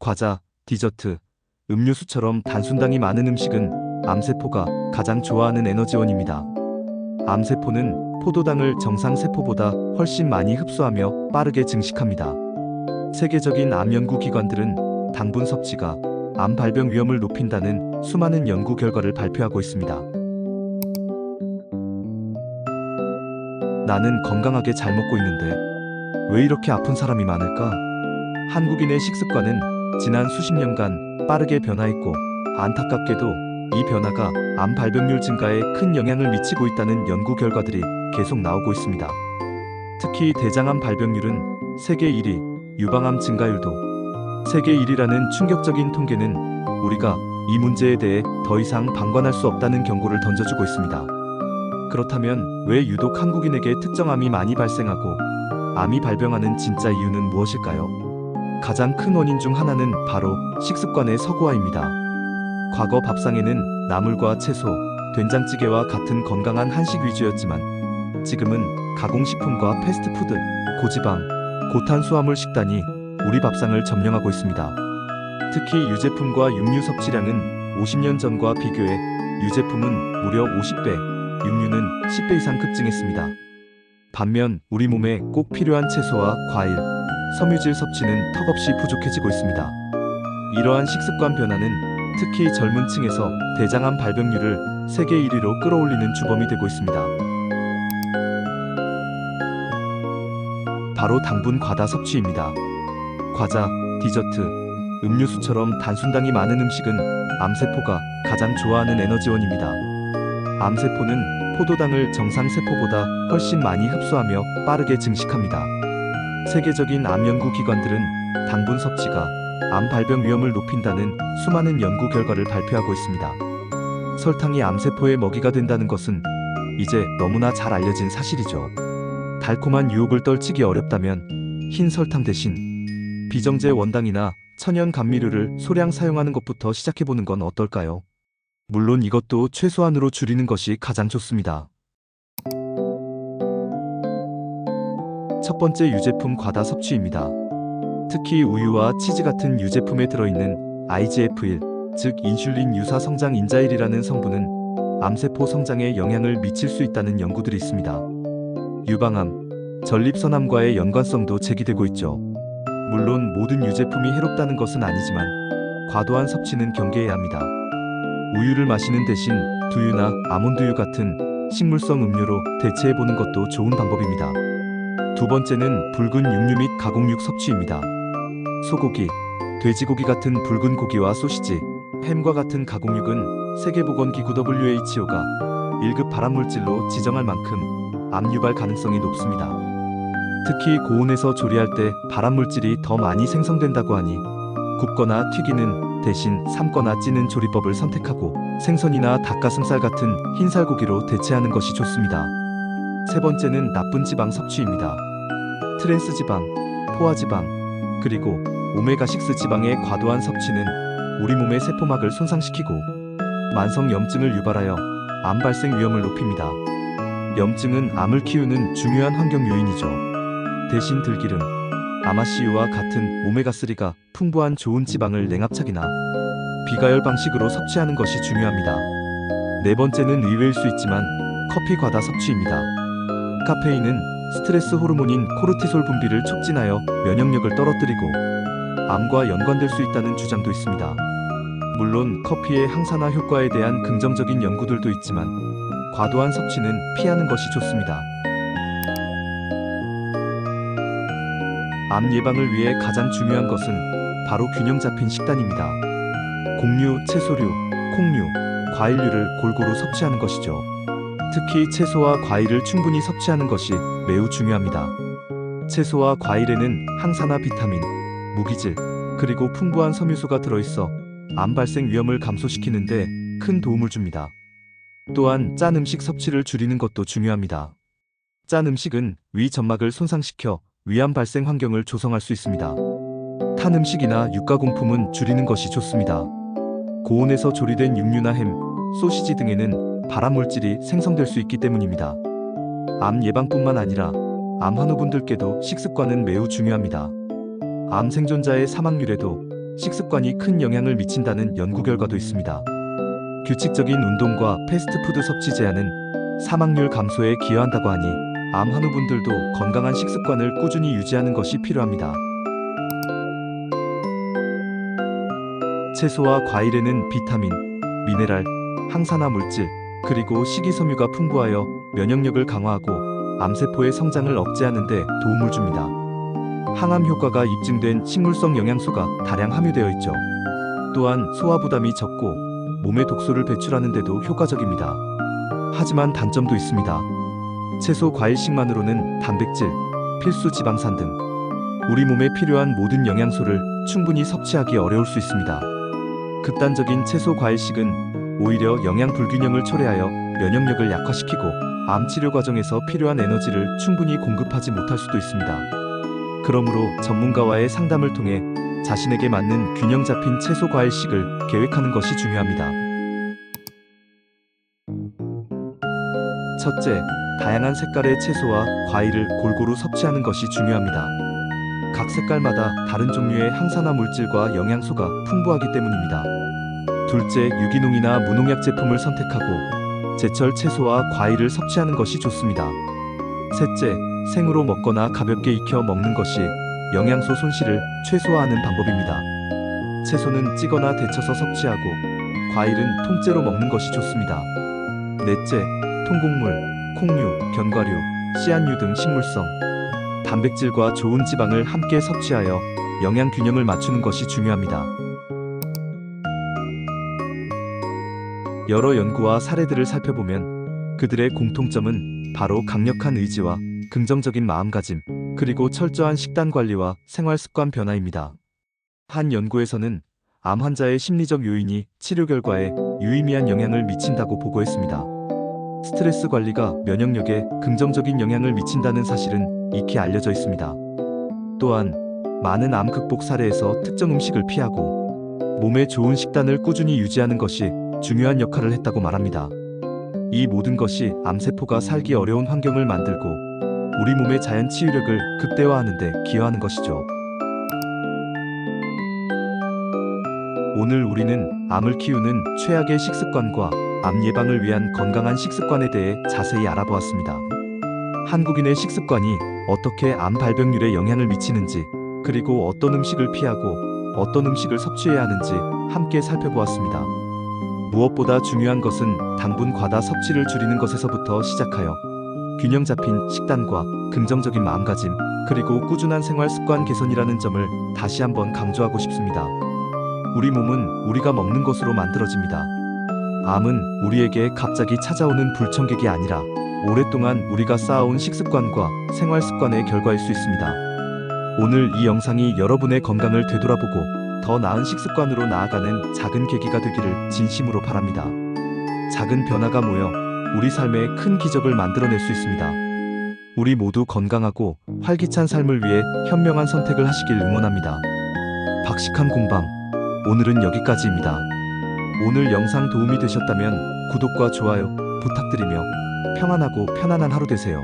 과자, 디저트, 음료수처럼 단순당이 많은 음식은 암세포가 가장 좋아하는 에너지원입니다. 암세포는 포도당을 정상세포보다 훨씬 많이 흡수하며 빠르게 증식합니다. 세계적인 암 연구기관들은 당분 섭취가 암 발병 위험을 높인다는 수많은 연구 결과를 발표하고 있습니다. 나는 건강하게 잘 먹고 있는데 왜 이렇게 아픈 사람이 많을까? 한국인의 식습관은 지난 수십 년간 빠르게 변화했고, 안타깝게도 이 변화가 암 발병률 증가에 큰 영향을 미치고 있다는 연구 결과들이 계속 나오고 있습니다. 특히 대장암 발병률은 세계 1위, 유방암 증가율도 세계 1위라는 충격적인 통계는 우리가 이 문제에 대해 더 이상 방관할 수 없다는 경고를 던져주고 있습니다. 그렇다면 왜 유독 한국인에게 특정 암이 많이 발생하고 암이 발병하는 진짜 이유는 무엇일까요? 가장 큰 원인 중 하나는 바로 식습관의 서구화입니다. 과거 밥상에는 나물과 채소, 된장찌개와 같은 건강한 한식 위주였지만 지금은 가공식품과 패스트푸드, 고지방, 고탄수화물 식단이 우리 밥상을 점령하고 있습니다. 특히 유제품과 육류 섭취량은 50년 전과 비교해 유제품은 무려 50배, 육류는 10배 이상 급증했습니다. 반면 우리 몸에 꼭 필요한 채소와 과일, 섬유질 섭취는 턱없이 부족해지고 있습니다. 이러한 식습관 변화는 특히 젊은 층에서 대장암 발병률을 세계 1위로 끌어올리는 주범이 되고 있습니다. 바로 당분 과다 섭취입니다. 과자, 디저트, 음료수처럼 단순당이 많은 음식은 암세포가 가장 좋아하는 에너지원입니다. 암세포는 포도당을 정상세포보다 훨씬 많이 흡수하며 빠르게 증식합니다. 세계적인 암 연구기관들은 당분 섭취가 암 발병 위험을 높인다는 수많은 연구 결과를 발표하고 있습니다. 설탕이 암세포의 먹이가 된다는 것은 이제 너무나 잘 알려진 사실이죠. 달콤한 유혹을 떨치기 어렵다면 흰 설탕 대신 비정제 원당이나 천연 감미료를 소량 사용하는 것부터 시작해보는 건 어떨까요? 물론 이것도 최소한으로 줄이는 것이 가장 좋습니다. 첫 번째, 유제품 과다 섭취입니다. 특히 우유와 치즈 같은 유제품에 들어있는 IGF-1, 즉 인슐린 유사 성장 인자일이라는 성분은 암세포 성장에 영향을 미칠 수 있다는 연구들이 있습니다. 유방암, 전립선암과의 연관성도 제기되고 있죠. 물론 모든 유제품이 해롭다는 것은 아니지만 과도한 섭취는 경계해야 합니다. 우유를 마시는 대신 두유나 아몬드유 같은 식물성 음료로 대체해보는 것도 좋은 방법입니다. 두 번째는 붉은 육류 및 가공육 섭취입니다. 소고기, 돼지고기 같은 붉은 고기와 소시지, 햄과 같은 가공육은 세계보건기구 WHO가 1급 발암물질로 지정할 만큼 암 유발 가능성이 높습니다. 특히 고온에서 조리할 때 발암물질이 더 많이 생성된다고 하니 굽거나 튀기는 대신 삶거나 찌는 조리법을 선택하고 생선이나 닭가슴살 같은 흰살고기로 대체하는 것이 좋습니다. 세 번째는 나쁜 지방 섭취입니다. 트랜스지방, 포화지방, 그리고 오메가6 지방의 과도한 섭취는 우리 몸의 세포막을 손상시키고 만성염증을 유발하여 암 발생 위험을 높입니다. 염증은 암을 키우는 중요한 환경 요인이죠. 대신 들기름, 아마씨유와 같은 오메가3가 풍부한 좋은 지방을 냉압차기나 비가열 방식으로 섭취하는 것이 중요합니다. 네 번째는 의외일 수 있지만 커피 과다 섭취입니다. 카페인은 스트레스 호르몬인 코르티솔 분비를 촉진하여 면역력을 떨어뜨리고 암과 연관될 수 있다는 주장도 있습니다. 물론 커피의 항산화 효과에 대한 긍정적인 연구들도 있지만 과도한 섭취는 피하는 것이 좋습니다. 암 예방을 위해 가장 중요한 것은 바로 균형 잡힌 식단입니다. 곡류, 채소류, 콩류, 과일류를 골고루 섭취하는 것이죠. 특히 채소와 과일을 충분히 섭취하는 것이 매우 중요합니다. 채소와 과일에는 항산화 비타민, 무기질, 그리고 풍부한 섬유소가 들어있어 암 발생 위험을 감소시키는데 큰 도움을 줍니다. 또한 짠 음식 섭취를 줄이는 것도 중요합니다. 짠 음식은 위 점막을 손상시켜 위암 발생 환경을 조성할 수 있습니다. 탄 음식이나 육가공품은 줄이는 것이 좋습니다. 고온에서 조리된 육류나 햄, 소시지 등에는 발암물질이 생성될 수 있기 때문입니다. 암 예방뿐만 아니라 암 환우분들께도 식습관은 매우 중요합니다. 암 생존자의 사망률에도 식습관이 큰 영향을 미친다는 연구 결과도 있습니다. 규칙적인 운동과 패스트푸드 섭취 제한은 사망률 감소에 기여한다고 하니 암 환우분들도 건강한 식습관을 꾸준히 유지하는 것이 필요합니다. 채소와 과일에는 비타민, 미네랄, 항산화 물질, 그리고 식이섬유가 풍부하여 면역력을 강화하고 암세포의 성장을 억제하는 데 도움을 줍니다. 항암 효과가 입증된 식물성 영양소가 다량 함유되어 있죠. 또한 소화 부담이 적고 몸에 독소를 배출하는 데도 효과적입니다. 하지만 단점도 있습니다. 채소 과일식만으로는 단백질, 필수 지방산 등 우리 몸에 필요한 모든 영양소를 충분히 섭취하기 어려울 수 있습니다. 극단적인 채소 과일식은 오히려 영양 불균형을 초래하여 면역력을 약화시키고 암 치료 과정에서 필요한 에너지를 충분히 공급하지 못할 수도 있습니다. 그러므로 전문가와의 상담을 통해 자신에게 맞는 균형 잡힌 채소 과일식을 계획하는 것이 중요합니다. 첫째, 다양한 색깔의 채소와 과일을 골고루 섭취하는 것이 중요합니다. 각 색깔마다 다른 종류의 항산화 물질과 영양소가 풍부하기 때문입니다. 둘째, 유기농이나 무농약 제품을 선택하고 제철 채소와 과일을 섭취하는 것이 좋습니다. 셋째, 생으로 먹거나 가볍게 익혀 먹는 것이 영양소 손실을 최소화하는 방법입니다. 채소는 찌거나 데쳐서 섭취하고 과일은 통째로 먹는 것이 좋습니다. 넷째, 통곡물, 콩류, 견과류, 씨앗류 등 식물성, 단백질과 좋은 지방을 함께 섭취하여 영양 균형을 맞추는 것이 중요합니다. 여러 연구와 사례들을 살펴보면 그들의 공통점은 바로 강력한 의지와 긍정적인 마음가짐, 그리고 철저한 식단 관리와 생활 습관 변화입니다. 한 연구에서는 암 환자의 심리적 요인이 치료 결과에 유의미한 영향을 미친다고 보고했습니다. 스트레스 관리가 면역력에 긍정적인 영향을 미친다는 사실은 익히 알려져 있습니다. 또한 많은 암 극복 사례에서 특정 음식을 피하고 몸에 좋은 식단을 꾸준히 유지하는 것이 중요한 역할을 했다고 말합니다. 이 모든 것이 암세포가 살기 어려운 환경을 만들고 우리 몸의 자연 치유력을 극대화하는 데 기여하는 것이죠. 오늘 우리는 암을 키우는 최악의 식습관과 암 예방을 위한 건강한 식습관에 대해 자세히 알아보았습니다. 한국인의 식습관이 어떻게 암 발병률에 영향을 미치는지, 그리고 어떤 음식을 피하고 어떤 음식을 섭취해야 하는지 함께 살펴보았습니다. 무엇보다 중요한 것은 당분 과다 섭취를 줄이는 것에서부터 시작하여 균형 잡힌 식단과 긍정적인 마음가짐, 그리고 꾸준한 생활 습관 개선이라는 점을 다시 한번 강조하고 싶습니다. 우리 몸은 우리가 먹는 것으로 만들어집니다. 암은 우리에게 갑자기 찾아오는 불청객이 아니라 오랫동안 우리가 쌓아온 식습관과 생활 습관의 결과일 수 있습니다. 오늘 이 영상이 여러분의 건강을 되돌아보고 더 나은 식습관으로 나아가는 작은 계기가 되기를 진심으로 바랍니다. 작은 변화가 모여 우리 삶에 큰 기적을 만들어낼 수 있습니다. 우리 모두 건강하고 활기찬 삶을 위해 현명한 선택을 하시길 응원합니다. 박식한 공방, 오늘은 여기까지입니다. 오늘 영상 도움이 되셨다면 구독과 좋아요 부탁드리며 평안하고 편안한 하루 되세요.